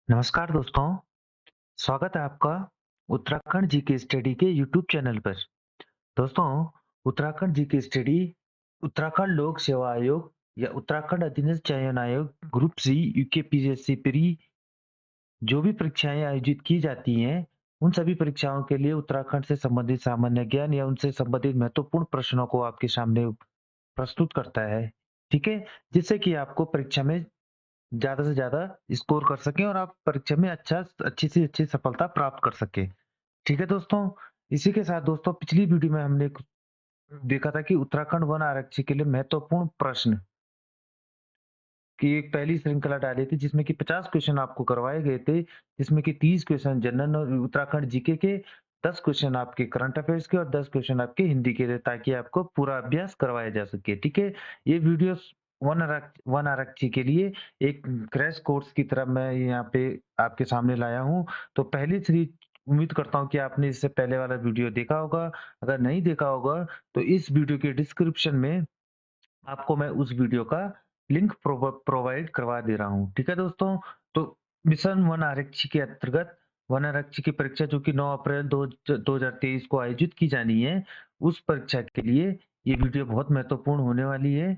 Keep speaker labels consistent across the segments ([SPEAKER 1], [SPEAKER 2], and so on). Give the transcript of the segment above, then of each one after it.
[SPEAKER 1] नमस्कार दोस्तों, स्वागत है आपका उत्तराखंड जीके स्टडी के यूट्यूब चैनल पर। दोस्तों, उत्तराखंड जीके स्टडी उत्तराखंड लोक सेवा आयोग या उत्तराखंड अधीनस्थ चयन आयोग ग्रुप सी यूकेपीएससी प्री जो भी परीक्षाएं आयोजित की जाती हैं, उन सभी परीक्षाओं के लिए उत्तराखंड से संबंधित सामान्य ज्ञान या उनसे संबंधित महत्वपूर्ण प्रश्नों को आपके सामने प्रस्तुत करता है। ठीक है? जिससे कि आपको परीक्षा में ज़्यादा से ज़्यादा स्कोर कर सकें और आप परीक्षा में अच्छी से अच्छी सफलता प्राप्त कर सकें। ठीक है दोस्तों? इसी के साथ दोस्तों पिछली वीडियो में हमने देखा था कि उत्तराखंड वन आरक्षी के लिए महत्वपूर्ण प्रश्न की एक पहली श्रृंखला डाली थी जिसमें कि 50 क्वेश्चन आपको करवाए गए थे, जिसमें कि 30 क्वेश्चन जनरल और उत्तराखंड जीके के, 10 क्वेश्चन आपके करंट अफेयर्स के और 10 क्वेश्चन आपके हिंदी के थे ताकि आपको पूरा अभ्यास करवाया जा सके। ठीक है? ये वीडियोस वन आरक्षी के लिए एक क्रैश कोर्स की तरह मैं यहाँ पे आपके सामने लाया हूँ। तो पहली सीरीज उम्मीद करता हूँ कि आपने इससे पहले वाला वीडियो देखा होगा। अगर नहीं देखा होगा तो इस वीडियो के डिस्क्रिप्शन में आपको मैं उस वीडियो का लिंक प्रोवाइड करवा दे रहा हूँ। ठीक है दोस्तों? तो मिशन वन आरक्षी के अंतर्गत वन आरक्षी की परीक्षा जो कि 9 अप्रैल 2023 को आयोजित की जानी है, उस परीक्षा के लिए ये वीडियो बहुत महत्वपूर्ण होने वाली है।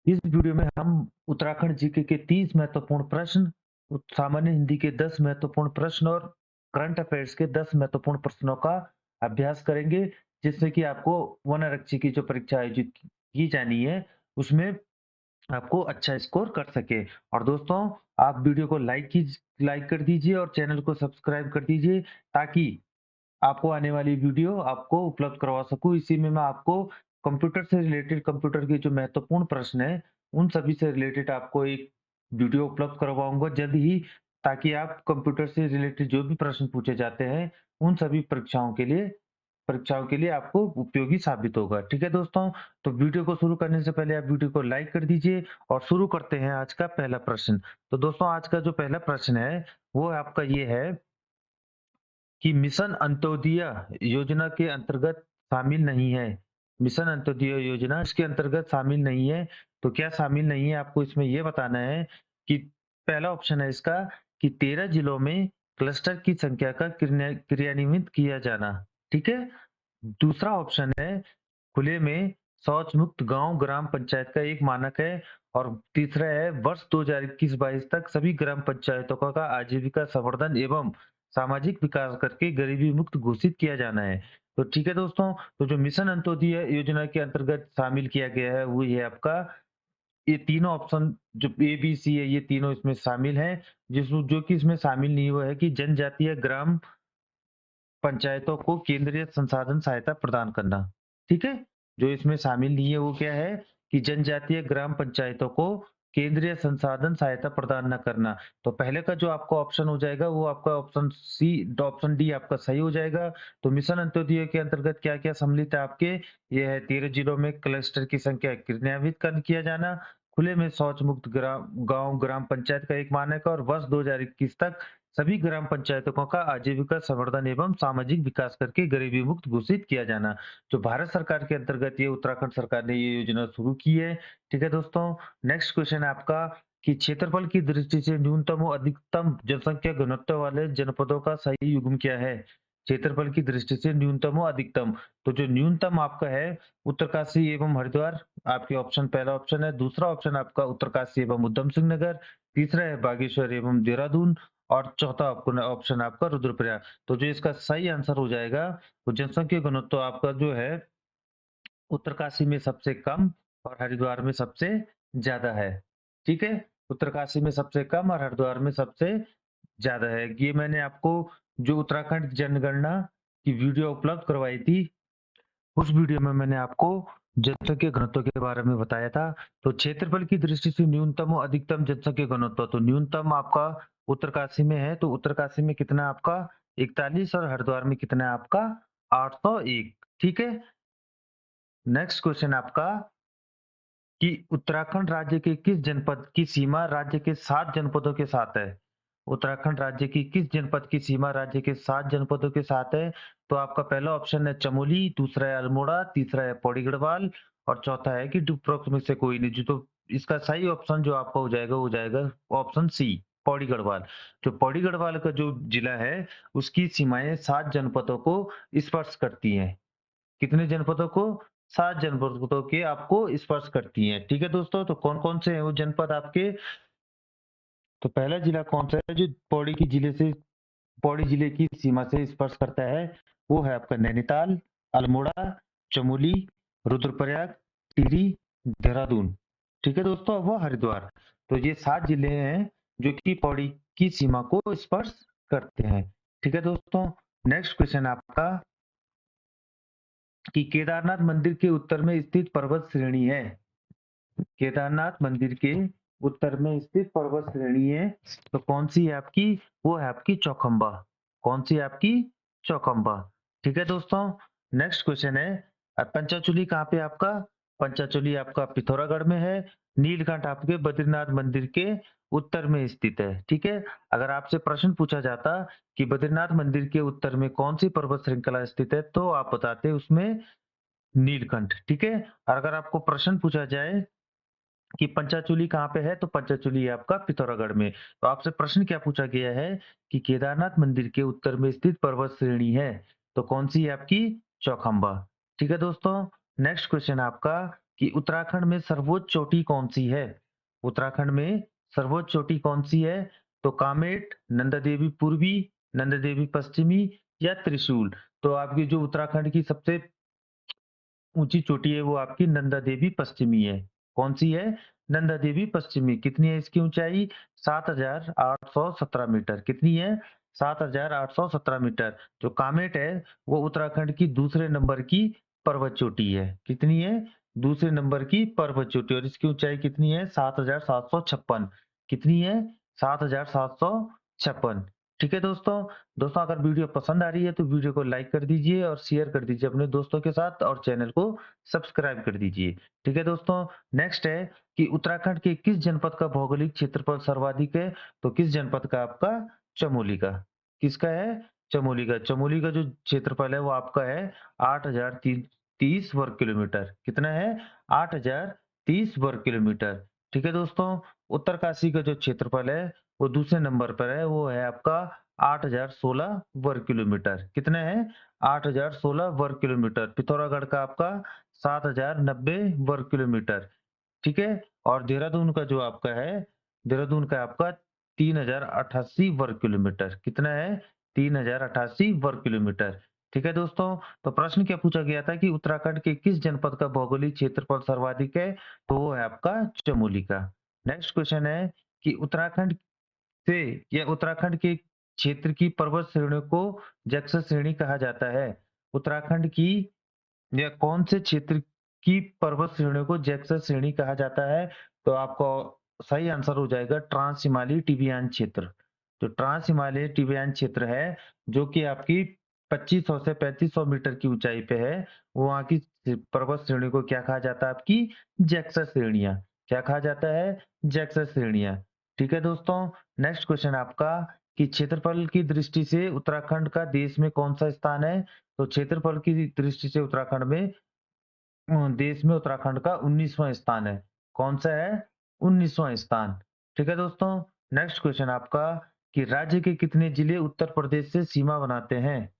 [SPEAKER 1] इस वीडियो में हम उत्तराखंड जीके के 30 महत्वपूर्ण प्रश्न, सामान्य हिंदी के 10 महत्वपूर्ण प्रश्न और करंट अफेयर्स के 10 महत्वपूर्ण प्रश्नों का अभ्यास करेंगे, जिससे कि आपको वन आरक्षी की जो परीक्षा आयोजित की जानी है, उसमें आपको अच्छा स्कोर कर सके। और दोस्तों, आप वीडियो को लाइक कर दीजिए और चैनल को सब्सक्राइब कर दीजिए ताकि आपको आने वाली वीडियो आपको उपलब्ध करवा सकूँ। इसी में मैं आपको कंप्यूटर से रिलेटेड कंप्यूटर के जो महत्वपूर्ण प्रश्न हैं, उन सभी से रिलेटेड आपको एक वीडियो उपलब्ध करवाऊँगा जल्द ही, ताकि आप कंप्यूटर से रिलेटेड जो भी प्रश्न पूछे जाते हैं, उन सभी परीक्षाओं के लिए आपको उपयोगी साबित होगा। ठीक है दोस्तों? तो वीडियो को शुरू करने से पहले आप वीडियो को लाइक कर दीजिए और शुरू करते हैं आज का पहला प्रश्न। तो दोस्तों, आज का जो पहला प्रश्न है, वो आपका ये है कि मिशन अंत्योदय योजना के अंतर्गत शामिल नहीं है। मिशन अंत्योदय योजना इसके अंतर्गत शामिल नहीं है, तो क्या शामिल नहीं है आपको इसमें ये बताना है कि पहला ऑप्शन है इसका कि 13 जिलों में क्लस्टर की संख्या का क्रियान्वित किया जाना, ठीक है? दूसरा ऑप्शन है खुले में शौच मुक्त गांव ग्राम पंचायत का एक मानक है और तीसरा है वर्ष 2021-22 तक सभी ग्राम पंचायतों का आजीविका संवर्धन एवं सामाजिक विकास करके गरीबी मुक्त घोषित किया जाना है। तो ठीक है दोस्तों, तो जो मिशन अंत्योदय योजना के अंतर्गत शामिल किया गया है वो ये आपका ये तीनों ऑप्शन जो ए, बी, सी है, ये तीनों इसमें शामिल हैं। जो कि इसमें शामिल नहीं हुआ है कि जनजातीय ग्राम पंचायतों को केंद्रीय संसाधन सहायता प्रदान करना, ठीक है? जो इसमें शामिल नहीं है वो क्या है कि जनजातीय ग्राम पंचायतों को केंद्रीय संसाधन सहायता प्रदान न करना। तो पहले का जो आपका ऑप्शन हो जाएगा वो आपका ऑप्शन डी आपका सही हो जाएगा। तो मिशन अंत्योदय के अंतर्गत क्या-क्या सम्मिलित है आपके? ये है 13 जिलों में क्लस्टर की संख्या क्रियान्वित किया जाना, खुले में शौच मुक्त गाँव ग्राम पंचायत का एक मानक है और वर्ष 2021 तक सभी ग्राम पंचायतों का आजीविका संवर्धन एवं सामाजिक विकास करके गरीबी मुक्त घोषित किया जाना। जो भारत सरकार के अंतर्गत ये उत्तराखंड सरकार ने ये योजना शुरू की है। ठीक है दोस्तों? नेक्स्ट क्वेश्चन है आपका कि क्षेत्रफल की दृष्टि से न्यूनतम और अधिकतम जनसंख्या घनत्व वाले जनपदों का सही युग्म क्या है? क्षेत्रफल की दृष्टि से न्यूनतम और अधिकतम। तो जो न्यूनतम आपका है उत्तरकाशी एवं हरिद्वार, आपके ऑप्शन पहला ऑप्शन है। दूसरा ऑप्शन आपका उत्तरकाशी एवं उधम सिंह नगर, तीसरा है बागेश्वर एवं देहरादून और चौथा आपको ऑप्शन आपका रुद्रप्रयाग। तो जो इसका सही आंसर हो जाएगा, वो जनसंख्या घनत्व आपका जो है उत्तरकाशी में सबसे कम और हरिद्वार में सबसे ज़्यादा है। ठीक है? उत्तरकाशी में सबसे कम और हरिद्वार में सबसे ज़्यादा है। ये मैंने आपको जो उत्तराखंड जनगणना की वीडियो उपलब्ध करवाई थी, उस वीडियो में मैंने आपको जनसंख्या घनत्व के बारे में बताया था। तो क्षेत्रफल की दृष्टि से न्यूनतम और अधिकतम जनसंख्या घनत्व, तो न्यूनतम आपका उत्तरकाशी में है, तो उत्तरकाशी में कितना है आपका 41 और हरिद्वार में कितना है आपका 801। ठीक है? नेक्स्ट क्वेश्चन आपका कि उत्तराखंड राज्य के किस जनपद की सीमा राज्य के 7 जनपदों के साथ है? उत्तराखंड राज्य की किस जनपद की सीमा राज्य के 7 जनपदों के साथ है? तो आपका पहला ऑप्शन है चमोली, दूसरा है अल्मोड़ा, तीसरा है पौड़ी गढ़वाल और चौथा है कि डुपरोक में से कोई नहीं। जो तो इसका सही ऑप्शन जो आपका हो जाएगा वो हो जाएगा ऑप्शन सी। पौड़ी गढ़वाल। जो पौड़ी गढ़वाल का जो जिला है, उसकी सीमाएँ 7 जनपदों को स्पर्श करती हैं। कितने जनपदों को? 7 जनपदों के आपको स्पर्श करती हैं। ठीक है दोस्तों? तो कौन-कौन से हैं वो जनपद आपके? तो पहला जिला कौन-सा है जो पौड़ी जिले की सीमा से स्पर्श करता है? वो है आपका नैनीताल, अल्मोड़ा, चमोली, रुद्रप्रयाग, टिहरी, देहरादून। ठीक है दोस्तों? वो हरिद्वार। तो ये 7 जिले हैं जो कि पौड़ी की सीमा को स्पर्श करते हैं। ठीक है दोस्तों? नेक्स्ट क्वेश्चन आपका कि केदारनाथ मंदिर के उत्तर में स्थित पर्वत श्रेणी है। केदारनाथ मंदिर के उत्तर में स्थित पर्वत श्रेणी है, तो कौन सी है आपकी? वो है आपकी चौखंबा। कौन सी है आपकी? चौखंबा। ठीक है दोस्तों? नेक्स्ट क्वेश्चन है पंचाचूली कहाँ पे आपका? पंचाचूली आपका पिथौरागढ़ में है। नीलकंठ आपके बद्रीनाथ मंदिर के उत्तर में स्थित है। ठीक है? अगर आपसे प्रश्न पूछा जाता कि बद्रीनाथ मंदिर के उत्तर में कौन सी पर्वत श्रृंखला स्थित है, तो आप बताते उसमें नीलकंठ। ठीक है? और अगर आपको प्रश्न पूछा जाए कि पंचाचूली कहाँ पे है, तो पंचाचूली आपका पिथौरागढ़ में। तो आपसे प्रश्न क्या पूछा गया है कि केदारनाथ मंदिर के उत्तर में स्थित पर्वत श्रेणी है, तो कौन सी है आपकी? चौखंबा। ठीक है दोस्तों? नेक्स्ट क्वेश्चन आपका कि उत्तराखंड में सर्वोच्च चोटी कौन सी है? उत्तराखंड में सर्वोच्च चोटी कौन सी है? तो कामेट, नंदा देवी पूर्वी, नंदा देवी पश्चिमी या त्रिशूल। तो आपकी जो उत्तराखंड की सबसे ऊंची चोटी है वो आपकी नंदा देवी पश्चिमी है। कौन सी है? नंदा देवी पश्चिमी। कितनी है इसकी ऊंचाई? 7,817 मीटर। कितनी है? 7,817 मीटर। जो कामेट है वो उत्तराखंड की दूसरे नंबर की पर्वत चोटी है। कितनी है? दूसरे नंबर की पर्वत चोटी। और इसकी ऊंचाई कितनी है? 7,756। कितनी है? 7,756। ठीक है दोस्तों? दोस्तों अगर वीडियो पसंद आ रही है तो वीडियो को लाइक कर दीजिए और शेयर कर दीजिए अपने दोस्तों के साथ और चैनल को सब्सक्राइब कर दीजिए। ठीक है दोस्तों? नेक्स्ट है कि उत्तराखंड के किस जनपद का भौगोलिक क्षेत्रफल सर्वाधिक है? तो किस जनपद का? आपका चमोली का। किसका है? चमोली का। चमोली का जो क्षेत्रफल है वो आपका है 8,030 वर्ग किलोमीटर। कितना है? 8,030 वर्ग किलोमीटर। ठीक है दोस्तों? उत्तरकाशी का जो क्षेत्रफल है वो दूसरे नंबर पर है, वो है आपका 8,016 वर्ग किलोमीटर। कितना है? 8,016 वर्ग किलोमीटर। पिथौरागढ़ का आपका 7,090 वर्ग किलोमीटर। ठीक है? और देहरादून का जो आपका है, देहरादून का आपका 3,088 वर्ग किलोमीटर। कितना है? 3,088 वर्ग किलोमीटर। ठीक है दोस्तों? तो प्रश्न क्या पूछा गया था कि उत्तराखंड के किस जनपद का भौगोलिक क्षेत्रफल सर्वाधिक है? तो वो है आपका चमोली का। नेक्स्ट क्वेश्चन है कि उत्तराखंड से या उत्तराखंड के क्षेत्र की पर्वत श्रेणियों को जैक्सस श्रेणी कहा जाता है। उत्तराखंड की या कौन से क्षेत्र की पर्वत श्रेणियों को जैक्सस श्रेणी कहा जाता है? तो आपको सही आंसर हो जाएगा ट्रांस हिमालयी टिबियान क्षेत्र। जो ट्रांस हिमालयी टिबियान क्षेत्र है, जो कि आपकी 2500 से 3500 मीटर की ऊंचाई पे है, वो वहाँ की पर्वत श्रेणी को क्या कहा जाता है? आपकी जैक्सस श्रेणियां। क्या कहा जाता है? जैक्सस श्रेणियां। ठीक है दोस्तों? नेक्स्ट क्वेश्चन आपका कि क्षेत्रफल की दृष्टि से उत्तराखंड का देश में कौन सा स्थान है? तो क्षेत्रफल की दृष्टि से उत्तराखंड में देश में उत्तराखंड का 19वां स्थान है। कौन सा है? 19वां स्थान। ठीक है दोस्तों? नेक्स्ट क्वेश्चन आपका कि राज्य के कितने जिले उत्तर प्रदेश से सीमा बनाते हैं?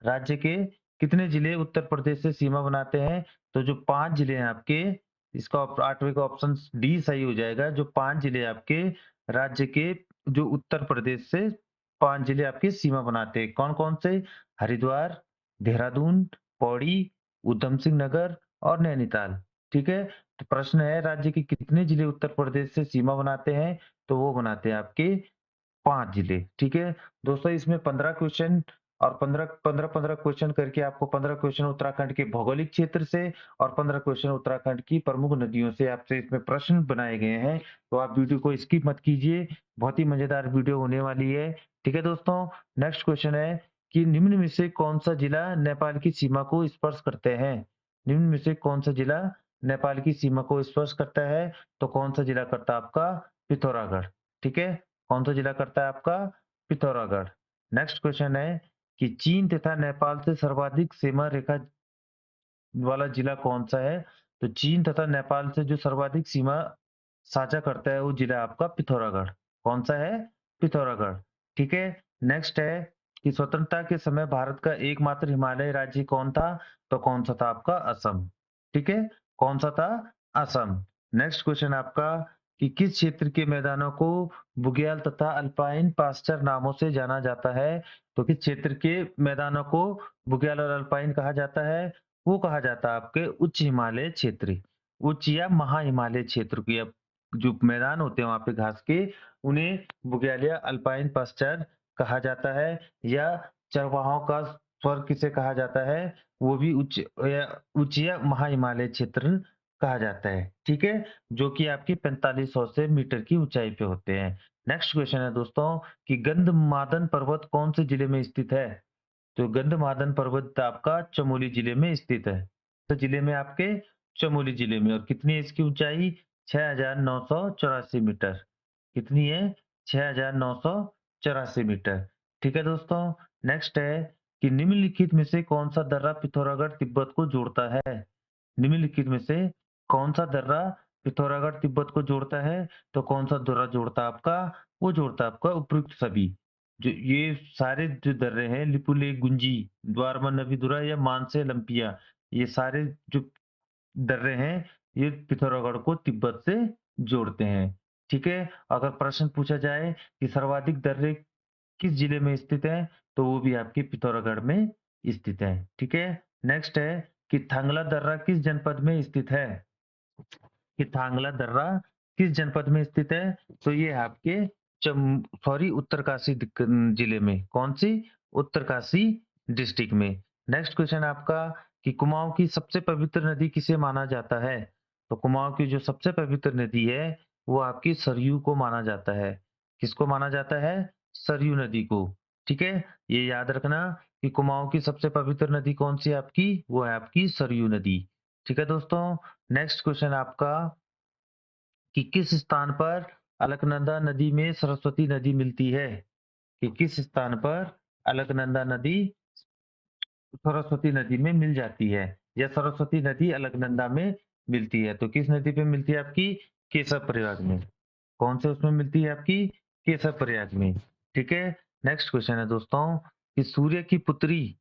[SPEAKER 1] राज्य के कितने जिले उत्तर प्रदेश से सीमा बनाते हैं? तो जो 5 जिले हैं आपके, इसका 8वें का ऑप्शन डी सही हो जाएगा। जो 5 जिले आपके राज्य के जो उत्तर प्रदेश से 5 जिले आपके सीमा बनाते हैं। कौन-कौन से? हरिद्वार, देहरादून, पौड़ी, ऊधम सिंह नगर और नैनीताल। ठीक है? तो प्रश्न है राज्य के कितने जिले उत्तर प्रदेश से सीमा बनाते हैं? तो वो बनाते हैं आपके 5 जिले। ठीक है? दोस्तों इसमें 15 क्वेश्चन और 15-15 क्वेश्चन करके आपको 15 क्वेश्चन उत्तराखंड के भौगोलिक क्षेत्र से और 15 क्वेश्चन उत्तराखंड की प्रमुख नदियों से आपसे इसमें प्रश्न बनाए गए हैं। तो आप वीडियो को स्किप मत कीजिए, बहुत ही मजेदार वीडियो होने वाली है। ठीक है दोस्तों? नेक्स्ट क्वेश्चन है कि निम्न में से कौन-सा जिला नेपाल की सीमा को स्पर्श करते हैं? निम्न में से कौन-सा जिला नेपाल की सीमा को स्पर्श करता है? तो कौन-सा जिला करता है आपका? पिथौरागढ़। ठीक है? कौन-सा जिला करता है आपका? पिथौरागढ़। नेक्स्ट क्वेश्चन है कि चीन तथा नेपाल से सर्वाधिक सीमा रेखा वाला जिला कौन-सा है? तो चीन तथा नेपाल से जो सर्वाधिक सीमा साझा करता है वो जिला आपका पिथौरागढ़। कौन-सा है? पिथौरागढ़। ठीक है। नेक्स्ट है कि स्वतंत्रता के समय भारत का एकमात्र हिमालयी राज्य कौन था? तो कौन सा था आपका? असम। ठीक है। कौन सा था? असम। नेक्स्ट क्वेश्चन आपका कि किस क्षेत्र के मैदानों को बुग्याल तथा अल्पाइन पास्चर नामों से जाना जाता है? तो किस क्षेत्र के मैदानों को बुग्याल और अल्पाइन कहा जाता है? वो कहा जाता है आपके उच्च हिमालय क्षेत्र, उच्च या महा हिमालय क्षेत्र की जो मैदान होते हैं वहां पे घास के, उन्हें बुग्यालिया अल्पाइन पास्चर कहा जाता है। या चरवाहों का स्वर्ग किसे कहा जाता है? वो भी उच्च या महा हिमालय क्षेत्र कहा जाता है। ठीक है। जो कि आपकी 4500 से मीटर की ऊंचाई पे होते हैं। नेक्स्ट क्वेश्चन है दोस्तों कि गंधमादन पर्वत कौन से जिले में स्थित है? तो गंधमादन पर्वत आपका चमोली जिले में स्थित है। तो जिले में आपके चमोली जिले में, और कितनी है इसकी ऊंचाई? 6984 मीटर। कितनी है? 6984 मीटर। ठीक है दोस्तों। नेक्स्ट है कि निम्नलिखित में से कौन सा दर्रा पिथौरागढ़ तिब्बत को जोड़ता है? निम्नलिखित में से कौन सा दर्रा पिथौरागढ़ तिब्बत को जोड़ता है? तो कौन सा दर्रा जोड़ता है आपका? वो जोड़ता है आपका उपयुक्त सभी। जो ये सारे जो दर्रे हैं, लिपुलेख, गुंजी, द्वारमा, नबीदुरा या मानसे, लंपिया, ये सारे जो दर्रे हैं, ये पिथौरागढ़ को तिब्बत से जोड़ते हैं। ठीक है। अगर प्रश्न पूछा जाए कि सर्वाधिक दर्रे किस जिले में स्थित है? तो वो भी आपके पिथौरागढ़ में स्थित है। ठीक है। नेक्स्ट है कि थांगला दर्रा किस जनपद में स्थित है? कि थांगला दर्रा किस जनपद में स्थित है? तो ये आपके उत्तरकाशी जिले में। कौन सी? उत्तरकाशी डिस्ट्रिक्ट में। नेक्स्ट क्वेश्चन आपका कि कुमाऊं की सबसे पवित्र नदी किसे माना जाता है? तो कुमाऊं की जो सबसे पवित्र नदी है वो आपकी सरयू को माना जाता है। किसको माना जाता है? सरयू नदी को। ठीक है। ये याद रखना कि कुमाऊं की सबसे पवित्र नदी कौन सी है आपकी? वो है आपकी सरयू नदी। ठीक है दोस्तों। नेक्स्ट क्वेश्चन आपका कि किस स्थान पर अलकनंदा नदी में सरस्वती नदी मिलती है? कि किस स्थान पर अलकनंदा नदी सरस्वती नदी में मिल जाती है, या सरस्वती नदी अलकनंदा में मिलती है? तो किस नदी पे मिलती है आपकी? केशव प्रयाग में। कौन से उसमें मिलती है आपकी? केशव प्रयाग में। ठीक है। नेक्स्ट क्वेश्चन है दोस्तों कि सूर्य की पुत्री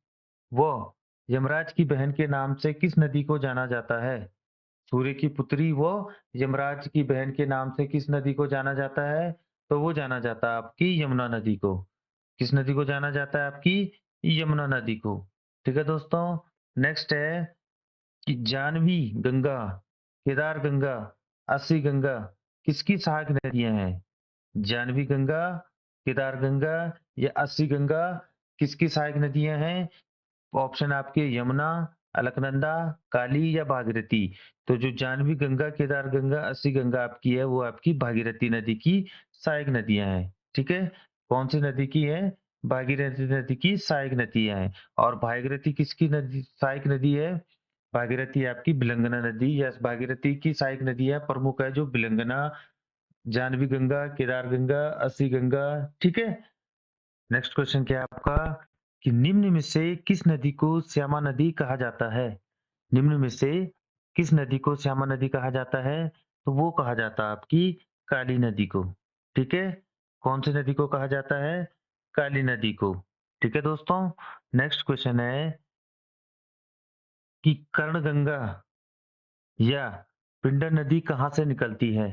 [SPEAKER 1] व यमराज की बहन के नाम से किस नदी को जाना जाता है? सूर्य की पुत्री वो यमराज की बहन के नाम से किस नदी को जाना जाता है? तो वो जाना जाता है आपकी यमुना नदी को। किस नदी को जाना जाता है आपकी? यमुना नदी को। ठीक है दोस्तों। नेक्स्ट है कि जानवी गंगा, केदार गंगा, अस्सी गंगा किसकी सहायक नदियां हैं? जानवी गंगा, केदार गंगा या अस्सी गंगा किसकी सहायक नदियां हैं? ऑप्शन आपके यमुना, अलकनंदा, काली या भागीरथी। तो जो जानवी गंगा, केदार गंगा, अस्सी गंगा आपकी है, वो आपकी भागीरथी नदी की सहायक नदियां हैं। ठीक है। कौन सी नदी की है? भागीरथी नदी की सहायक नदियां हैं। और भागीरथी किसकी नदी सहायक नदी है? भागीरथी आपकी बिलंगना नदी, या भागीरथी की सहायक नदी है प्रमुख है जो बिलंगना, जानवी गंगा, केदार गंगा, अस्सी गंगा। ठीक है। नेक्स्ट क्वेश्चन क्या है आपका कि निम्न में से किस नदी को श्यामा नदी कहा जाता है? निम्न में से किस नदी को श्यामा नदी कहा जाता है? तो वो कहा जाता है आपकी काली नदी को। ठीक है। कौन सी नदी को कहा जाता है? काली नदी को। ठीक है दोस्तों। नेक्स्ट क्वेश्चन है कि कर्णगंगा या पिंडर नदी कहाँ से निकलती है?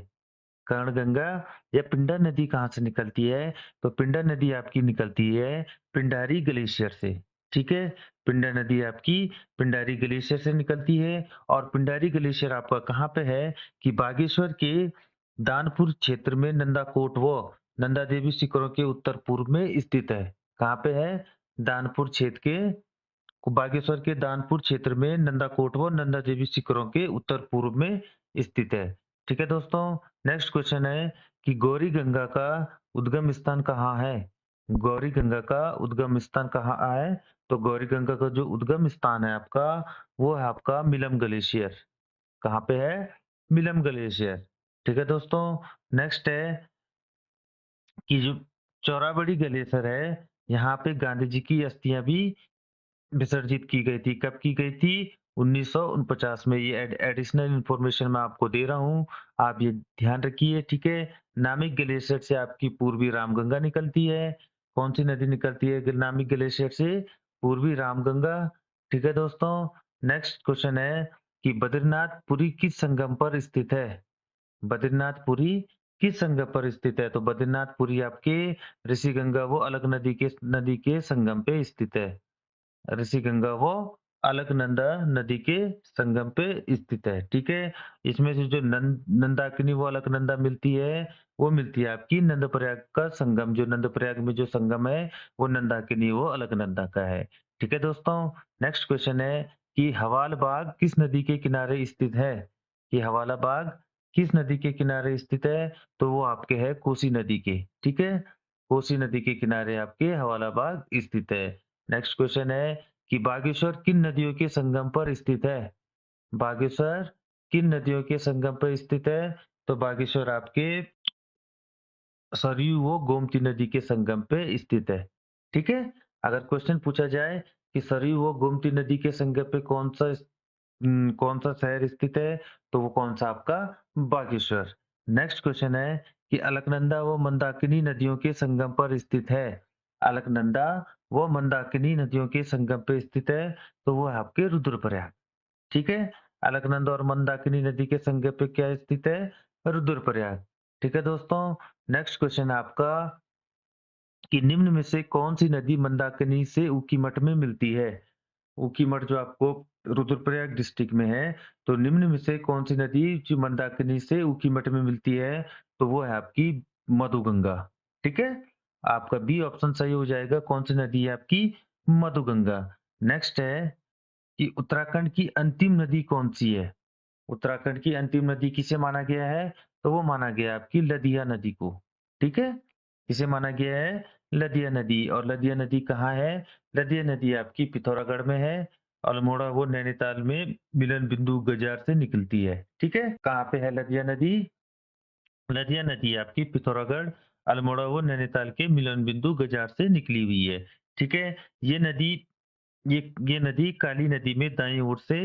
[SPEAKER 1] कर्णगंगा या पिंडर नदी कहाँ से निकलती है? तो पिंडर नदी आपकी निकलती है पिंडारी ग्लेशियर से। ठीक है। पिंडर नदी आपकी पिंडारी ग्लेशियर से निकलती है। और पिंडारी ग्लेशियर आपका कहाँ पे है? कि बागेश्वर के दानपुर क्षेत्र में नंदाकोट व नंदा देवी शिखरों के उत्तर पूर्व में स्थित है। कहाँ पे है? दानपुर क्षेत्र के बागेश्वर के दानपुर क्षेत्र में नंदाकोट व नंदा देवी शिखरों के उत्तर पूर्व में स्थित है। ठीक है दोस्तों। नेक्स्ट क्वेश्चन है कि गौरी गंगा का उद्गम स्थान कहाँ है? गौरी गंगा का उद्गम स्थान कहाँ है? तो गौरी गंगा का जो उद्गम स्थान है आपका, वो है आपका मिलम ग्लेशियर। कहाँ पे है? मिलम ग्लेशियर। ठीक है दोस्तों। नेक्स्ट है कि जो चौराबड़ी ग्लेशियर है, यहाँ पे गांधी जी की अस्थियां भी विसर्जित की गई थी। कब की गई थी? 1949 में। ये एडिशनल इन्फॉर्मेशन मैं आपको दे रहा हूँ, आप ये ध्यान रखिए, ठीक है। नामिक ग्लेशियर से आपकी पूर्वी रामगंगा निकलती है। कौन सी नदी निकलती है नामिक ग्लेशियर से? पूर्वी रामगंगा, ठीक है दोस्तों। नेक्स्ट क्वेश्चन है कि बद्रीनाथपुरी किस संगम पर स्थित है? बद्रीनाथपुरी किस संगम पर स्थित है? तो बद्रीनाथपुरी आपके ऋषिगंगा व अलग नदी के संगम पे स्थित है। ऋषिगंगा वो अलकनंदा नदी के संगम पे स्थित है, ठीक है। इसमें से जो नंदाकिनी वो अलकनंदा मिलती है, वो मिलती है आपकी नंदप्रयाग का संगम। जो नंदप्रयाग में जो संगम है, वो नंदाकिनी वो अलकनंदा का है, ठीक है दोस्तों। नेक्स्ट क्वेश्चन है कि हवाल बाग किस नदी के किनारे स्थित है? कि हवाला बाग किस नदी के किनारे स्थित है? तो वो आपके है कोसी नदी के, ठीक है। कोसी नदी के किनारे आपके हवाला बाग स्थित है। नेक्स्ट क्वेश्चन है कि बागेश्वर किन नदियों के संगम पर स्थित है? बागेश्वर किन नदियों के संगम पर स्थित है? तो बागेश्वर आपके सरयू व गोमती नदी के संगम पे स्थित है, ठीक है। अगर क्वेश्चन पूछा जाए कि सरयू व गोमती नदी के संगम पे कौन सा शहर स्थित है, तो वो कौन सा आपका बागेश्वर। नेक्स्ट क्वेश्चन है कि अलकनंदा व मंदाकिनी नदियों के संगम पर स्थित है। अलकनंदा व मंदाकिनी नदियों के संगम पे स्थित है, तो वो है आपके रुद्रप्रयाग, ठीक है। अलकनंदा और मंदाकिनी नदी के संगम पे क्या स्थित है? रुद्रप्रयाग, ठीक है दोस्तों। नेक्स्ट क्वेश्चन है आपका कि निम्न में से कौन सी नदी मंदाकिनी से ऊखीमठ में मिलती है? ऊखीमठ जो आपको रुद्रप्रयाग डिस्ट्रिक्ट में है, तो निम्न में से कौन सी नदी जो मंदाकिनी से ऊखीमठ में मिलती है? तो वो है आपकी मधुगंगा, ठीक है। आपका बी ऑप्शन सही हो जाएगा। कौन सी नदी है आपकी? मधुगंगा। नेक्स्ट है कि उत्तराखंड की अंतिम नदी कौन सी है? उत्तराखंड की अंतिम नदी किसे माना गया है? तो वो माना गया है आपकी लदिया नदी को, ठीक है। किसे माना गया है? लदिया नदी। और लदिया नदी कहाँ है? लदिया नदी आपकी पिथौरागढ़ में है। अल्मोड़ा वो नैनीताल में मिलन बिंदु गजार से निकलती है, ठीक है। कहाँ पे है लदिया नदी? लदिया नदी आपकी पिथौरागढ़, अल्मोड़ा वो नैनीताल के मिलन बिंदु गजार से निकली हुई है, ठीक है। ये नदी ये ये नदी काली नदी में दाईं ओर से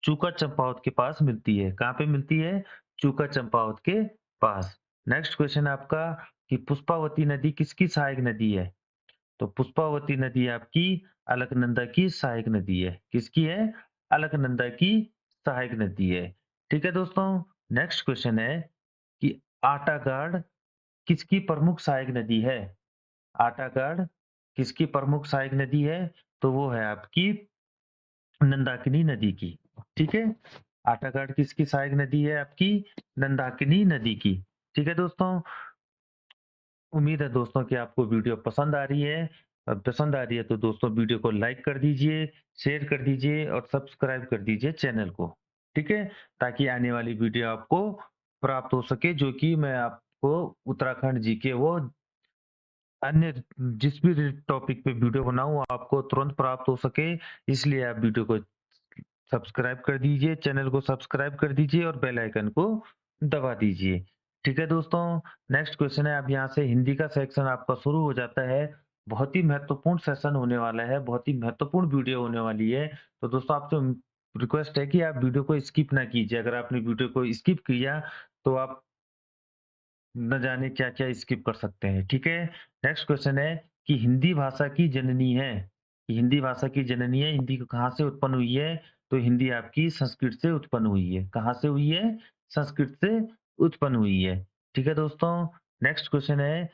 [SPEAKER 1] चूका चंपावत के पास मिलती है। कहाँ पे मिलती है? चूका चंपावत के पास। नेक्स्ट क्वेश्चन आपका कि पुष्पावती नदी किसकी सहायक नदी है? तो पुष्पावती नदी आपकी अलकनंदा की सहायक नदी है। किसकी है? अलकनंदा की सहायक नदी है, ठीक है दोस्तों। नेक्स्ट क्वेश्चन है कि आटागाड़ किसकी प्रमुख सहायक नदी है? आटागाड़ किसकी प्रमुख सहायक नदी है? तो वो है आपकी नंदाकिनी नदी की, ठीक है। आटाघाट किसकी सहायक नदी है आपकी? नंदाकिनी नदी की, ठीक है दोस्तों। उम्मीद है दोस्तों कि आपको वीडियो पसंद आ रही है। पसंद आ रही है तो दोस्तों वीडियो को लाइक कर दीजिए, शेयर कर दीजिए और सब्सक्राइब कर दीजिए चैनल को, ठीक है। ताकि आने वाली वीडियो आपको प्राप्त हो सके, जो कि मैं आपको उत्तराखंड जी के वो अन्य जिस भी टॉपिक पे वीडियो बनाऊँ आपको तुरंत प्राप्त हो सके, इसलिए आप वीडियो को सब्सक्राइब कर दीजिए, चैनल को सब्सक्राइब कर दीजिए और बेल आइकन को दबा दीजिए। ठीक है दोस्तों, नेक्स्ट क्वेश्चन है। अब यहाँ से हिंदी का सेक्शन आपका शुरू हो जाता है। बहुत ही महत्वपूर्ण सेशन होने वाला है, बहुत ही महत्वपूर्ण वीडियो होने वाली है। तो दोस्तों आपसे रिक्वेस्ट है कि आप वीडियो को स्किप ना कीजिए। अगर आपने वीडियो को स्किप किया तो आप न जाने क्या-क्या स्किप कर सकते हैं, ठीक है? नेक्स्ट क्वेश्चन है कि हिंदी भाषा की जननी है। कि हिंदी भाषा की जननी है, हिंदी को कहाँ से उत्पन्न हुई है? तो हिंदी आपकी संस्कृत से उत्पन्न हुई है। कहाँ से हुई है? संस्कृत से उत्पन्न हुई है। ठीक है दोस्तों, नेक्स्ट क्वेश्चन है,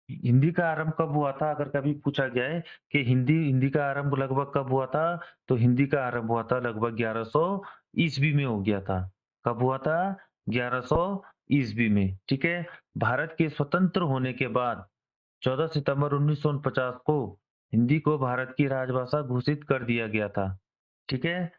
[SPEAKER 1] हिंदी का आरंभ कब हुआ था? अगर कभी पूछा जाए कि हिंदी हिंदी का आरंभ लगभग कब हुआ था? तो हिंदी का आरंभ हुआ था लगभग 1100 ईस्वी में हो गया था। कब हुआ था? 1100 ईस्वी में, ठीक है? भारत के स्वतंत्र होने के बाद 14 सितंबर 1949 को हिंदी को भारत की राजभाषा घोषित कर दिया गया था। ठीक है?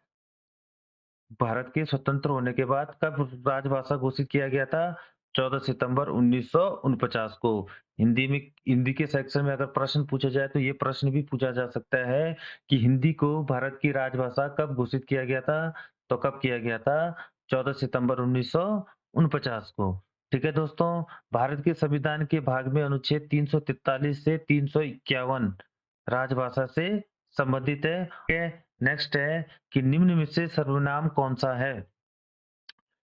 [SPEAKER 1] भारत के स्वतंत्र होने के बाद कब राजभाषा घोषित किया गया था? 14 सितंबर 1949 को। हिंदी के सेक्शन में अगर प्रश्न पूछा जाए तो ये प्रश्न भी पूछा जा सकता है कि हिंदी को भारत की राजभाषा कब घोषित किया गया था? तो कब किया गया था? 14 सितंबर 1949 को। ठीक है दोस्तों, भारत के संविधान के भाग में अनुच्छेद 343 से 351 राजभाषा से संबंधित है। नेक्स्ट है कि निम्न में से सर्वनाम कौन सा है?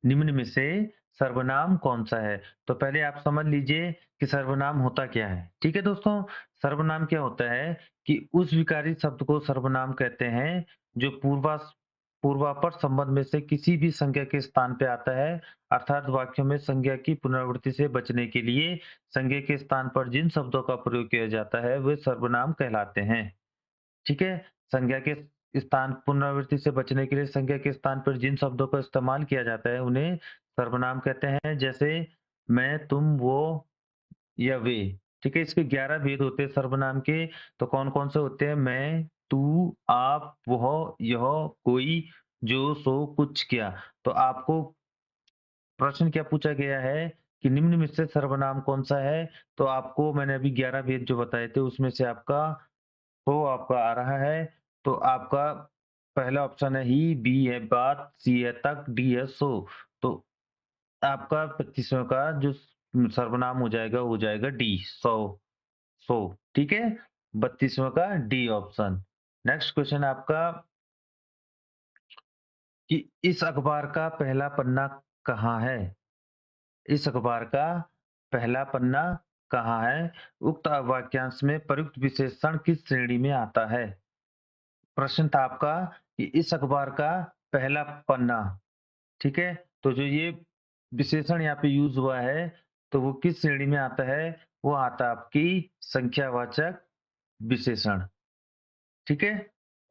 [SPEAKER 1] निम्न में से सर्वनाम कौन-सा है? तो पहले आप समझ लीजिए कि सर्वनाम होता क्या है। ठीक है दोस्तों? सर्वनाम क्या होता है कि उस विकारी शब्द को सर्वनाम कहते हैं, जो पूर्वापर संबंध में से किसी भी संज्ञा के स्थान पे आता है, अर्थात वाक्यों में संज्ञा की पुनरावृत्ति से बचने के लिए संज्ञा के स्थान पर जिन शब्दों का प्रयोग किया जाता है, वे सर्वनाम कहलाते हैं। ठीक है? संज्ञा के स्थान पुनरावृत्ति से बचने के लिए संज्ञा के स्थान पर जिन शब्दों का इस्तेमाल किया जाता है, उन्हें सर्वनाम कहते हैं। जैसे मैं, तुम, वो या वे। ठीक है? इसके 11 भेद होते हैं सर्वनाम के। तो कौन-कौन से होते हैं? मैं, तू, आप, वह, यह, कोई, जो, सो, कुछ, क्या। तो आपको प्रश्न क्या पूछा गया है कि निम्न में से सर्वनाम कौन-सा है? तो आपको मैंने अभी 11 भेद जो बताए थे, उसमें से आपका तो आपका आ रहा है, तो आपका पहला ऑप्शन है ही, बी है बात, सी है तक, डी है सो। तो आपका 25वें का जो सर्वनाम हो जाएगा, वो हो जाएगा डी, सो। ठीक है? 32वें का डी ऑप्शन। नेक्स्ट क्वेश्चन आपका कि इस अखबार का पहला पन्ना कहाँ है? इस अखबार का पहला पन्ना कहाँ है? उक्त वाक्यांश में प्रयुक्त विशेषण किस श्रेणी में आता है? प्रश्न था आपका कि इस अखबार का पहला पन्ना, ठीक है? तो जो ये विशेषण यहाँ पे यूज़ हुआ है, तो वो किस श्रेणी में आता है? वो आता है आपकी संख्यावाचक विशेषण, ठीक है?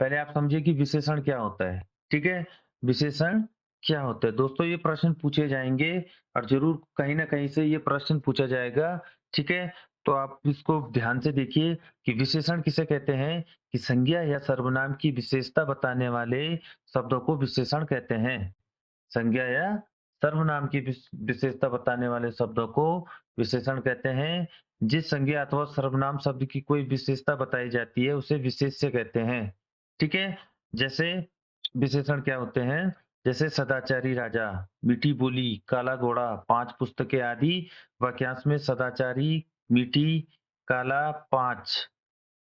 [SPEAKER 1] पहले आप समझिए कि विशेषण क्या होता है, ठीक है? विशेषण क्या होता है? दोस्तों ये प्रश्न पूछे जाएँगे और ज़रूर कहीं न कहीं से ये प्रश्न पूछा जाएगा, ठीक है? तो आप इसको ध्यान से देखिए कि विशेषण किसे कहते हैं? कि संज्ञा या सर्वनाम की विशेषता बताने वाले शब्दों को विशेषण कहते हैं। संज्ञा या सर्वनाम की विशेषता बताने वाले शब्दों को विशेषण कहते हैं। जिस संज्ञा अथवा सर्वनाम शब्द की कोई विशेषता बताई जाती है, उसे विशेष्य कहते हैं। ठीक है? जैसे विशेषण क्या होते हैं? जैसे सदाचारी राजा, मीठी बोली, काला घोड़ा, 5 पुस्तकें आदि वाक्यांश में सदाचारी, मीठी, काला, 5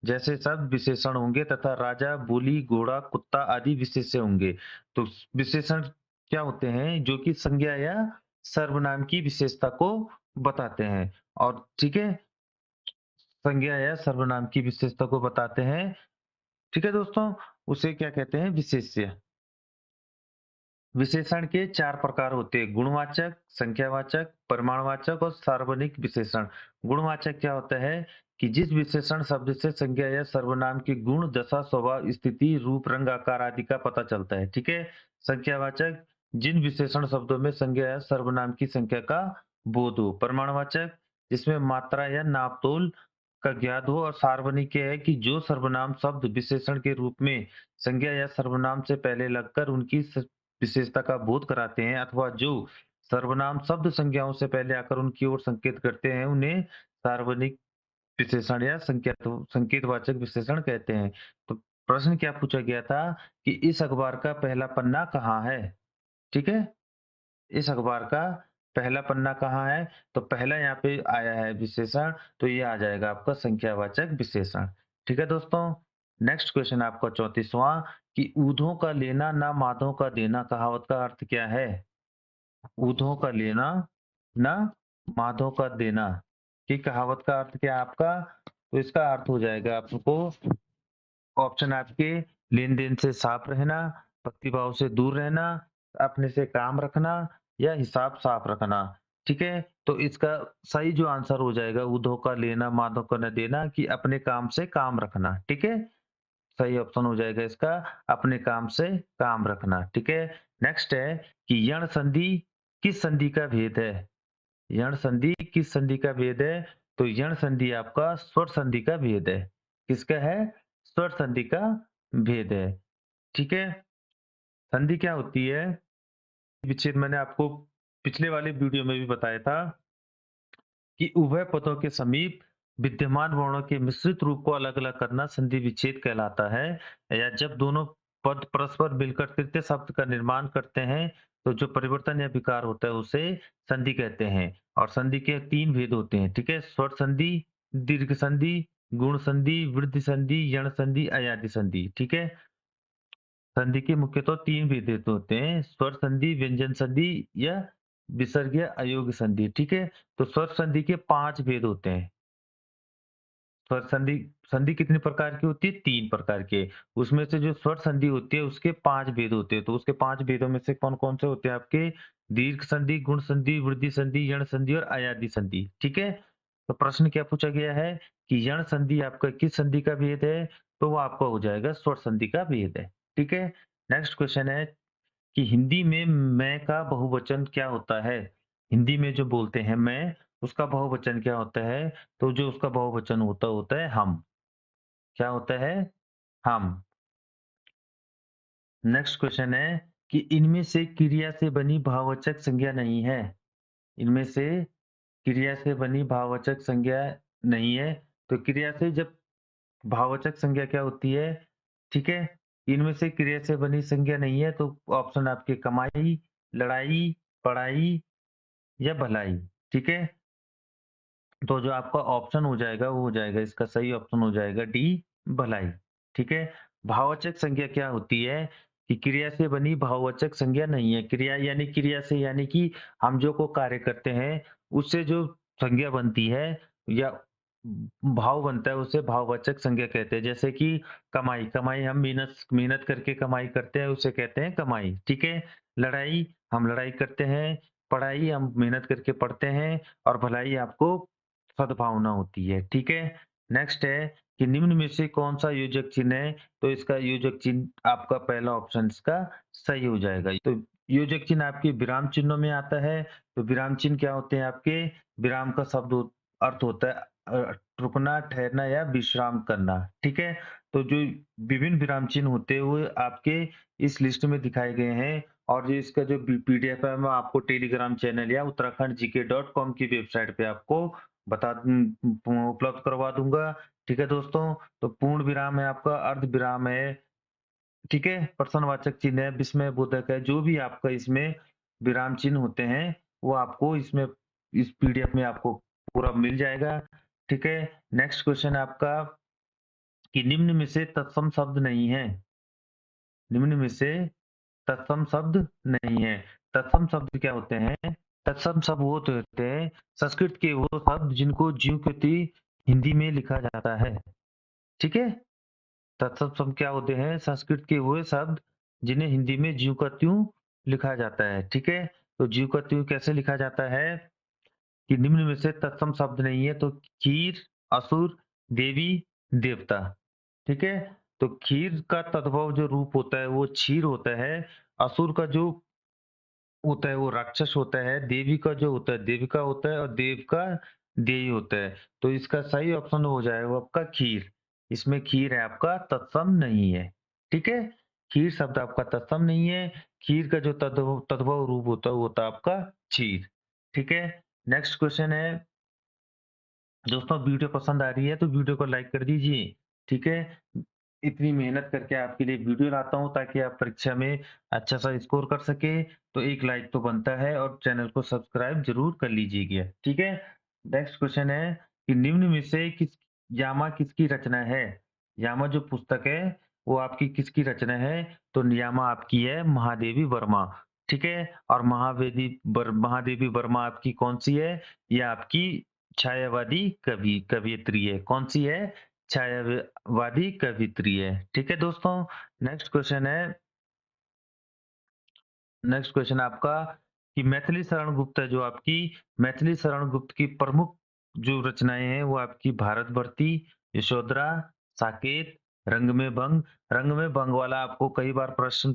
[SPEAKER 1] जैसे शब्द विशेषण होंगे तथा राजा, बोली, घोड़ा, कुत्ता आदि विशेष्य होंगे। तो विशेषण क्या होते हैं? जो कि संज्ञा या सर्वनाम की विशेषता को बताते हैं और ठीक है, संज्ञा या सर्वनाम की विशेषता को बताते हैं। ठीक है दोस्तों, उसे क्या कहते हैं? विशेष्य। विशेषण के 4 प्रकार होते हैं, गुणवाचक, संख्यावाचक, परिमाणवाचक और सार्वजनिक विशेषण। गुणवाचक क्या होता है कि जिस विशेषण शब्द से संज्ञा या सर्वनाम के गुण, दशा, स्वभाव, स्थिति, रूप, रंग, आकार आदि का पता चलता है। ठीक है? संख्यावाचक जिन विशेषण शब्दों में संज्ञा या सर्वनाम की संख्या का बोध हो। परिमाणवाचक जिसमें मात्रा या नापतोल का ज्ञात हो और सार्वजनिक है कि जो सर्वनाम शब्द विशेषण के रूप में संज्ञा या सर्वनाम से पहले लगकर उनकी विशेषता का बोध कराते हैं अथवा जो सर्वनाम शब्द संज्ञाओं से पहले आकर उनकी ओर संकेत करते हैं, उन्हें सार्वजनिक विशेषण या संकेतवाचक विशेषण कहते हैं। तो प्रश्न क्या पूछा गया था कि इस अखबार का पहला पन्ना कहाँ है? ठीक है? इस अखबार का पहला पन्ना कहाँ है? तो पहला यहाँ पे आया है विशेषण, तो ये आ जाएगा आपका संख्यावाचक विशेषण। ठीक है दोस्तों? नेक्स्ट क्वेश्चन आपका 34वां कि ऊधों का लेना ना माधों का देना कहावत का अर्थ क्या है? ऊधों का लेना ना माधों का देना। ये कहावत का अर्थ क्या है आपका? तो इसका अर्थ हो जाएगा आपको ऑप्शन आपके लेन-देन से साफ रहना, भक्तिभाव से दूर रहना, अपने से काम रखना या हिसाब साफ रखना। ठीक है? तो इसका सही जो आंसर हो जाएगा ऊधों का लेना, माधों का न देना कि अपने काम से काम रखना। ठीक है? सही ऑप्शन हो जाएगा इसका अपने काम से काम रखना। ठीक है? नेक्स्ट है कि यण संधि किस संधि का भेद है? यण संधि किस संधि का भेद है? तो यण संधि आपका स्वर संधि का भेद है। किसका है? स्वर संधि का भेद है। ठीक है? संधि क्या होती है? विच्छेद मैंने आपको पिछले वाले वीडियो में भी बताया था कि उभय पदों के समीप विद्यमान वर्णों के मिश्रित रूप को अलग-अलग करना संधि विच्छेद कहलाता है। या जब दोनों पद परस्पर मिलकर तृतीय शब्द का निर्माण करते हैं, तो जो परिवर्तन या विकार होता है उसे संधि कहते हैं। और संधि के 3 भेद होते हैं, ठीक है? स्वर संधि, दीर्घ संधि, गुण संधि, वृद्धि संधि, यण संधि, अयादि संधि, ठीक है? संधि के मुख्यतः 3 भेद होते हैं, स्वर संधि, व्यंजन संधि या विसर्ग या अयोग्य संधि, ठीक है? तो स्वर संधि के 5 भेद होते हैं। स्वर संधि संधि कितने प्रकार की होती है? 3 प्रकार के। उसमें से जो स्वर संधि होती है उसके 5 भेद होते हैं। तो उसके 5 भेदों में से कौन-कौन से होते हैं आपके? दीर्घ संधि, गुण संधि, वृद्धि संधि, यण संधि और अयादि संधि, ठीक है? तो प्रश्न क्या पूछा गया है कि यण संधि आपका किस संधि का भेद है? तो वो आपका हो जाएगा स्वर संधि का भेद है, ठीक है? नेक्स्ट क्वेश्चन है कि हिंदी में मैं का बहुवचन क्या होता है? हिंदी में जो बोलते हैं मैं, उसका बहुवचन क्या होता है? तो जो उसका बहुवचन होता है हम। क्या होता है? हम। नेक्स्ट क्वेश्चन है कि इनमें से क्रिया से बनी भाववाचक संज्ञा नहीं है। इनमें से क्रिया से बनी भाववाचक संज्ञा नहीं है। तो क्रिया से जब भाववाचक संज्ञा क्या होती है? ठीक है? इनमें से क्रिया से बनी संज्ञा नहीं है तो ऑप्शन आपके कमाई, लड़ाई, पढ़ाई या भलाई, ठीक है? तो जो आपका ऑप्शन हो जाएगा वो हो जाएगा इसका सही ऑप्शन हो जाएगा डी भलाई, ठीक है? भाववाचक संज्ञा क्या होती है कि क्रिया से बनी भाववाचक संज्ञा नहीं है। क्रिया यानी क्रिया से यानी कि हम जो को कार्य करते हैं उससे जो संज्ञा बनती है या भाव बनता है उसे भाववाचक संज्ञा कहते हैं। जैसे कि कमाई, कमाई हम मेहनत मेहनत करके कमाई करते हैं उसे कहते हैं कमाई, ठीक है? लड़ाई, हम लड़ाई करते हैं, पढ़ाई हम मेहनत करके पढ़ते हैं और भलाई आपको सद्भावना होती है, ठीक है? नेक्स्ट है कि निम्न में से कौन-सा योजक चिन्ह है? तो इसका योजक चिन्ह आपका पहला ऑप्शन इसका सही हो जाएगा। तो योजक चिन्ह आपके विराम चिन्हों में आता है, तो विराम चिन्ह क्या होते हैं आपके? विराम का शब्द अर्थ होता है रुकना, ठहरना या विश्राम करना, ठीक है? तो जो विभिन्न विराम चिन्ह होते हैं, वो आपके इस लिस्ट में दिखाए गए हैं और जो इसका जो पीडीएफ है, मैं आपको टेलीग्राम चैनल या उत्तराखंड जीके डॉट कॉम की वेबसाइट पे आपको उपलब्ध करवा दूँगा, ठीक है दोस्तों? तो पूर्ण विराम है आपका, अर्ध विराम है, ठीक है? प्रश्नवाचक चिन्ह है, विस्मयबोधक है, जो भी आपका इसमें विराम चिन्ह होते हैं, वो आपको इसमें इस पीडीएफ में आपको पूरा मिल जाएगा, ठीक है? नेक्स्ट क्वेश्चन है आपका कि निम्न में से तत्सम शब्द नहीं है। निम्न में से तत्सम शब्द नहीं है। तत्सम शब्द क्या होते हैं? तत्सम शब्द वो तो होते हैं संस्कृत के वो शब्द जिनको ज्यों की त्यों हिंदी में लिखा जाता है। ठीक है? तत्सम शब्द क्या होते हैं? संस्कृत के वो शब्द जिन्हें हिंदी में ज्यों का त्यों लिखा जाता है। ठीक है? तो ज्यों का त्यों कैसे लिखा जाता है? कि निम्न में से तत्सम शब्द नहीं है तो खीर, असुर, देवी, देवता। ठीक है? तो खीर का तद्भव जो रूप होता है वो क्षीर होता है। असुर का जो होता है वो राक्षस होता है, देवी का जो होता है देविका होता है और देव का देय होता है। तो इसका सही ऑप्शन हो जाएगा आपका खीर। इसमें खीर है आपका तत्सम नहीं है। ठीक है? खीर शब्द आपका तत्सम नहीं है। खीर का जो तद्भव तद्भव रूप होता है वो होता है आपका क्षीर। ठीक है? नेक्स्ट क्वेश्चन है दोस्तों वीडियो पसंद आ रही है तो वीडियो को लाइक कर दीजिए, ठीक है? इतनी मेहनत करके आपके लिए वीडियो लाता हूँ ताकि आप परीक्षा में अच्छा-सा स्कोर कर सके, तो एक लाइक तो बनता है और चैनल को सब्सक्राइब ज़रूर कर लीजिएगा, ठीक है? नेक्स्ट क्वेश्चन है कि निम्न में से यामा किसकी रचना है? यामा जो पुस्तक है, वो आपकी किसकी रचना है? तो यामा आपकी है महादेवी वर्मा, ठीक है? और महादेवी वर्मा आपकी कौन-सी है? ये आपकी छायावादी कवियत्री है। कौन-सी है? छायावादी कवियत्री है। ठीक है दोस्तों? नेक्स्ट क्वेश्चन है नेक्स्ट क्वेश्चन आपका कि मैथिली शरण गुप्त है जो आपकी मैथिली शरण गुप्त की प्रमुख जो रचनाएँ हैं वो आपकी भारतवर्ती, यशोधरा, साकेत, रंग में भंग। रंग में भंग वाला आपको कई बार प्रश्न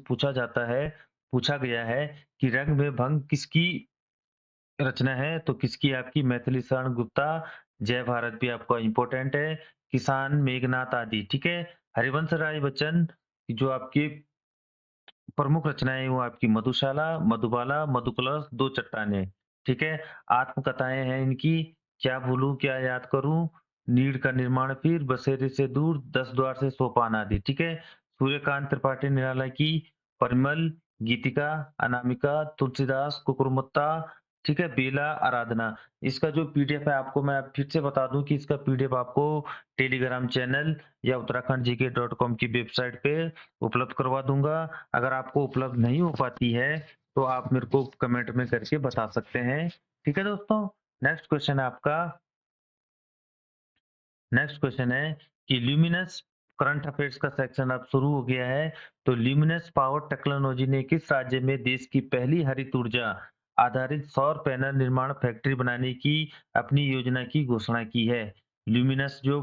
[SPEAKER 1] पूछा गया है कि रंग में भंग किसकी रचना है, तो किसकी आपकी मैथिली शरण गुप्ता, जय भारत भी आपका इम्पोर्टेंट है, किसान, मेघनाथ आदि, ठीक है? हरिवंश राय बच्चन जो आपकी प्रमुख रचनाएँ वो आपकी मधुशाला, मधुबाला, मधुकलश, दो चट्टानें, ठीक है? आत्मकथाएँ हैं इनकी, क्या भूलूँ क्या याद करूँ, नीड़ का निर्माण फिर, बसेरे से दूर, 10 द्वार से सोपान आदि, ठीक है? सूर्यकांत त्रिपाठी निराला की परिमल, गीतिका, अनामिका, तुलसीदास, कुकुरमुत्ता, ठीक है? बेला आराधना। इसका जो पीडीएफ है आपको मैं फिर से बता दूँ कि इसका पीडीएफ आपको टेलीग्राम चैनल या उत्तराखंडजीके.com की वेबसाइट पे उपलब्ध करवा दूँगा। अगर आपको उपलब्ध नहीं हो पाती है, तो आप मेरे को कमेंट में करके बता सकते हैं। ठीक है दोस्तों? नेक्स्ट क्वेश्चन है आपका नेक्स्ट क्वेश्चन है कि ल्यूमिनस करंट अफेयर्स का सेक्शन अब शुरू हो गया है। तो ल्यूमिनस पावर टेक्नोलॉजी ने किस राज्य में देश की पहली हरित ऊर्जा आधारित सौर पैनल निर्माण फैक्ट्री बनाने की अपनी योजना की घोषणा की है? ल्यूमिनस जो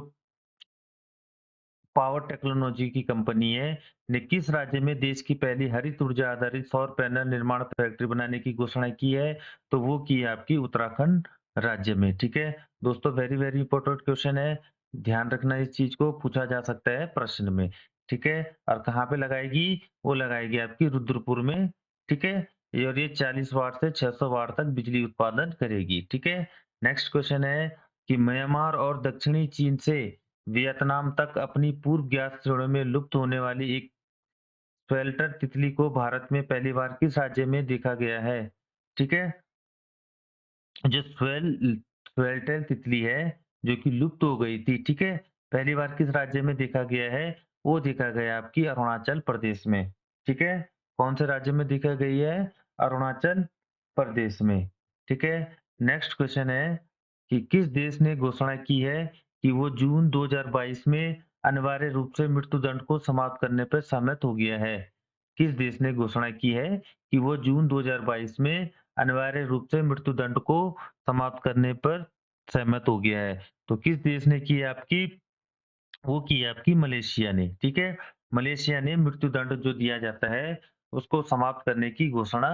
[SPEAKER 1] पावर टेक्नोलॉजी की कंपनी है, ने किस राज्य में देश की पहली हरित ऊर्जा आधारित सौर पैनल निर्माण फैक्ट्री बनाने की घोषणा की है? तो वो की है आपकी उत्तराखंड राज्य में। ठीक है दोस्तों, वेरी वेरी इंपॉर्टेंट क्वेश्चन है, ध्यान रखना इस चीज को, पूछा जा सकता है प्रश्न में। ठीक है, और कहाँ पे लगाएगी? वो लगाएगी आपकी रुद्रपुर में। ठीक है, और ये 40 वाट से 600 वाट तक बिजली उत्पादन करेगी। ठीक है, नेक्स्ट क्वेश्चन है कि म्यांमार और दक्षिणी चीन से वियतनाम तक अपनी पूर्व ज्ञात श्रेणियों में लुप्त होने वाली एक स्वेल्टर तितली को भारत में पहली बार किस राज्य में देखा गया है? ठीक है, जो स्वेल्टर तितली है, जो कि लुप्त हो गई थी, ठीक है, पहली बार किस राज्य में देखा गया है? वो देखा गया आपकी अरुणाचल प्रदेश में। ठीक है, कौन से राज्य में देखा गई है? अरुणाचल प्रदेश में। ठीक है, नेक्स्ट क्वेश्चन है कि किस देश ने घोषणा की है कि वो जून 2022 में अनिवार्य रूप से मृत्युदंड को समाप्त करने पर सहमत हो गया है? किस देश ने घोषणा की है कि वो जून 2022 में अनिवार्य रूप से मृत्युदंड को समाप्त करने पर सहमत हो गया है? तो किस देश ने की है आपकी? वो की है आपकी मलेशिया ने। ठीक है, मलेशिया ने मृत्युदंड जो दिया जाता है, उसको समाप्त करने की घोषणा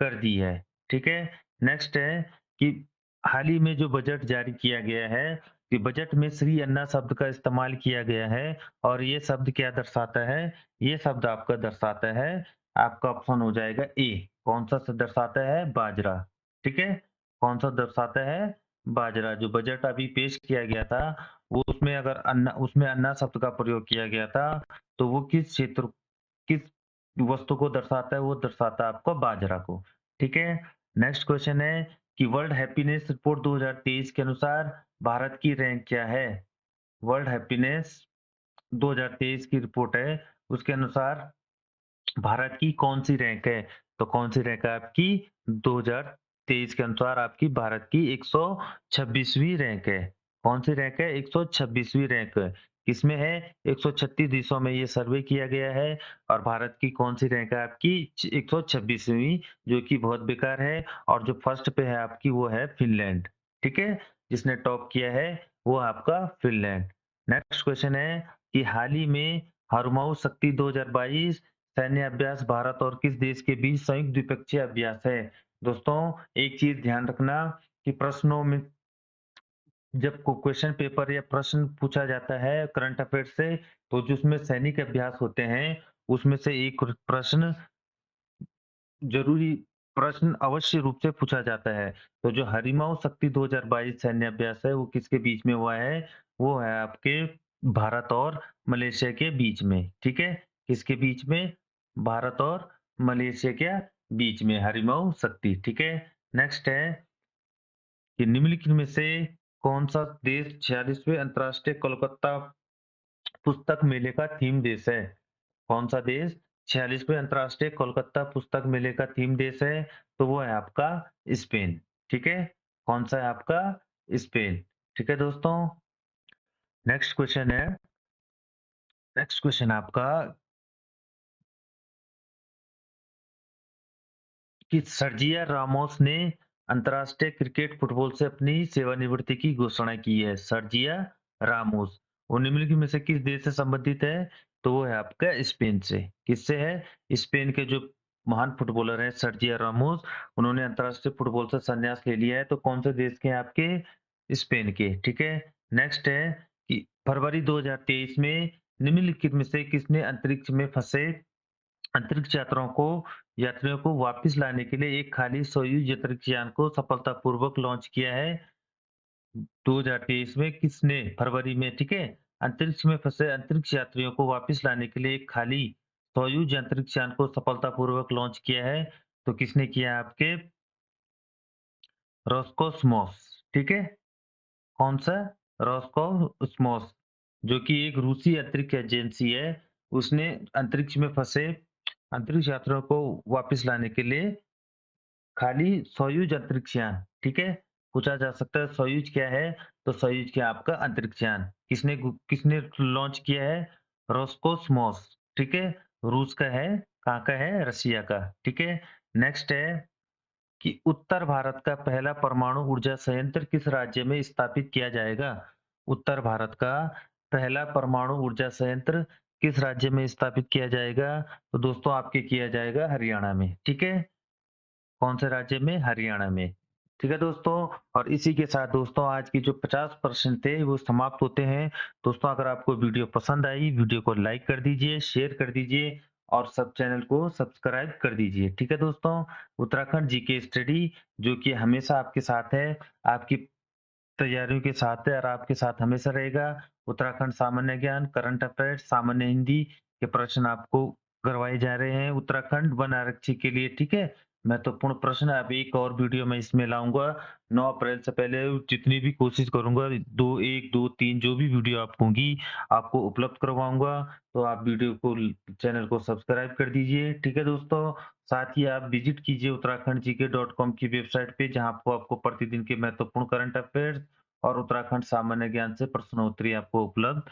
[SPEAKER 1] कर दी है। ठीक है, नेक्स्ट है कि हाल ही में जो बजट जारी किया गया है, कि बजट में श्री अन्ना शब्द का इस्तेमाल किया गया है, और ये शब्द क्या दर्शाता है? ये शब्द आपका दर्शाता है, आपका ऑप्शन हो जाएगा ए। कौन सा दर्शाता है? बाजरा। ठीक है, कौन सा दर्शाता है? बाजरा। जो बजट अभी पेश किया गया था, वो उसमें अन्ना शब्द का प्रयोग किया गया था, तो वो किस वस्तु को दर्शाता है? वो दर्शाता है आपको बाजरा को। ठीक है, नेक्स्ट क्वेश्चन है कि वर्ल्ड हैप्पीनेस रिपोर्ट 2023 के अनुसार भारत की रैंक क्या है? वर्ल्ड हैप्पीनेस 2023 की रिपोर्ट है, उसके अनुसार भारत की कौन-सी रैंक है? तो कौन-सी रैंक है आपकी? 2023 के अनुसार आपकी भारत की 126वीं रैंक है। कौन-सी रैंक है? 126वीं रैंक है। किसमें है? 136 देशों में ये सर्वे किया गया है, और भारत की कौन-सी रैंक है आपकी? 126वीं, जो कि बहुत बेकार है, और जो फर्स्ट पे है आपकी वो है फ़िनलैंड। ठीक है? जिसने टॉप किया है वो आपका फ़िनलैंड। नेक्स्ट क्वेश्चन है कि हाल ही में हरमाऊ शक्ति 2022 सैन्य अभ्यास भारत और किस देश के बीच संयुक्त द्विपक्षीय अभ्यास है? दोस्तों, एक चीज ध्यान रखना कि प्रश्नों में जब क्वेश्चन पेपर या प्रश्न पूछा जाता है करंट अफेयर से, तो जो उसमें सैनिक अभ्यास होते हैं, उसमें से एक प्रश्न जरूरी प्रश्न अवश्य रूप से पूछा जाता है। तो जो हरिमाऊ शक्ति 2022 सैन्य अभ्यास है, वो किसके बीच में हुआ है? वो है आपके भारत और मलेशिया के बीच में। ठीक है, किसके बीच में? भारत और मलेशिया के बीच में हरिमाऊ शक्ति। ठीक है, नेक्स्ट है कि निम्नलिखित में से कौन सा देश 46वें अंतर्राष्ट्रीय कोलकाता पुस्तक मेले का थीम देश है? कौन सा देश 46वें अंतर्राष्ट्रीय कोलकाता पुस्तक मेले का थीम देश है? तो वो है आपका स्पेन। ठीक है, कौन सा है आपका? स्पेन। ठीक है दोस्तों, नेक्स्ट क्वेश्चन है, नेक्स्ट क्वेश्चन आपका कि सर्जिया रामोस ने अंतर्राष्ट्रीय क्रिकेट फुटबॉल से अपनी सेवानिवृत्ति की घोषणा की है। सर्जिया रामोस, वो निम्नलिखित में से किस देश से संबंधित है? तो वो है आपका स्पेन से। किससे है? स्पेन के जो महान फुटबॉलर हैं सर्जिया रामोस, उन्होंने अंतर्राष्ट्रीय फुटबॉल से संन्यास ले लिया है। तो कौन से देश के हैं आपके? स्पेन के। ठीक है, नेक्स्ट है कि फरवरी 2023 में निम्नलिखित में से किसने अंतरिक्ष में फंसे अंतरिक्ष यात्रियों को वापस लाने के लिए एक खाली सोयूज अंतरिक्ष यान को सफलतापूर्वक लॉन्च किया है? 2023 में किसने फरवरी में, ठीक है, अंतरिक्ष में फंसे अंतरिक्ष यात्रियों को वापस लाने के लिए एक खाली सोयूज अंतरिक्ष यान को सफलतापूर्वक लॉन्च किया है? तो किसने किया? आपके रोस्कोस्मोस, ठीक है? कौन-सा? रोस्कोस्मोस, जो कि एक रूसी अंतरिक्ष एजेंसी है। उसने अंतरिक्ष में फँसे अंतरिक्ष यात्रियों को वापस लाने के लिए खाली सोयूज़ अंतरिक्ष यान, ठीक है? पूछा जा सकता है सोयूज़ क्या है? तो सोयूज़ क्या है आपका अंतरिक्ष यान। किसने लॉन्च किया है? रोस्कोस्मोस, ठीक है? रूस का है, कहाँ का है? रशिया का, ठीक है? नेक्स्ट है कि उत्तर भारत का पहला परमाणु ऊर्जा संयंत्र किस राज्य में स्थापित किया जाएगा? उत्तर भारत का पहला परमाणु ऊर्जा संयंत्र किस राज्य में स्थापित किया जाएगा? तो दोस्तों आपके किया जाएगा हरियाणा में, ठीक है? कौन से राज्य में? हरियाणा में। ठीक है दोस्तों, और इसी के साथ दोस्तों आज की जो 50 प्रश्न थे वो समाप्त होते हैं। दोस्तों अगर आपको वीडियो पसंद आई, वीडियो को लाइक कर दीजिए, शेयर कर दीजिए और सब चैनल को सब्सक्राइब कर दीजिए। ठीक है दोस्तों, उत्तराखंड जीके स्टडी जो कि हमेशा आपके साथ है, आपकी तैयारियों के साथ है और आपके साथ हमेशा रहेगा। उत्तराखंड सामान्य ज्ञान, करंट अफेयर्स, सामान्य हिंदी के प्रश्न आपको करवाए जा रहे हैं उत्तराखंड वन आरक्षी के लिए, ठीक है? महत्वपूर्ण प्रश्न अब एक और वीडियो मैं इसमें लाऊँगा। 9 अप्रैल से पहले जितनी भी कोशिश करूँगा 2 1, 2, 3 जो भी वीडियो आप होंगी, आपको उपलब्ध करवाऊँगा। तो आप वीडियो को चैनल को सब्सक्राइब कर दीजिए, ठीक है दोस्तों? साथ ही आप विज़िट कीजिए उत्तराखंड जीके.com की वेबसाइट पे जहाँ आपको आपको प्रतिदिन के महत्वपूर्ण करंट अफेयर्स और उत्तराखंड सामान्य ज्ञान से प्रश्नोत्तरी आपको उपलब्ध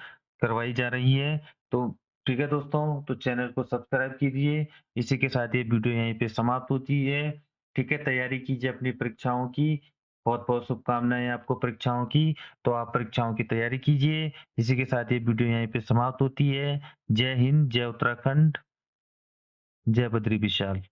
[SPEAKER 1] करवाई जा रही है। तो ठीक है दोस्तों, तो चैनल को सब्सक्राइब कीजिए। इसी के साथ ये वीडियो यहीं पे समाप्त होती है। ठीक है, तैयारी कीजिए अपनी परीक्षाओं की। बहुत-बहुत शुभकामनाएँ आपको परीक्षाओं की। तो आप परीक्षाओं की तैयारी कीजिए। इसी के साथ ये वीडियो यहीं पे समाप्त होती है। जय हिंद, जय उत्तराखंड, जय बद्री विशाल।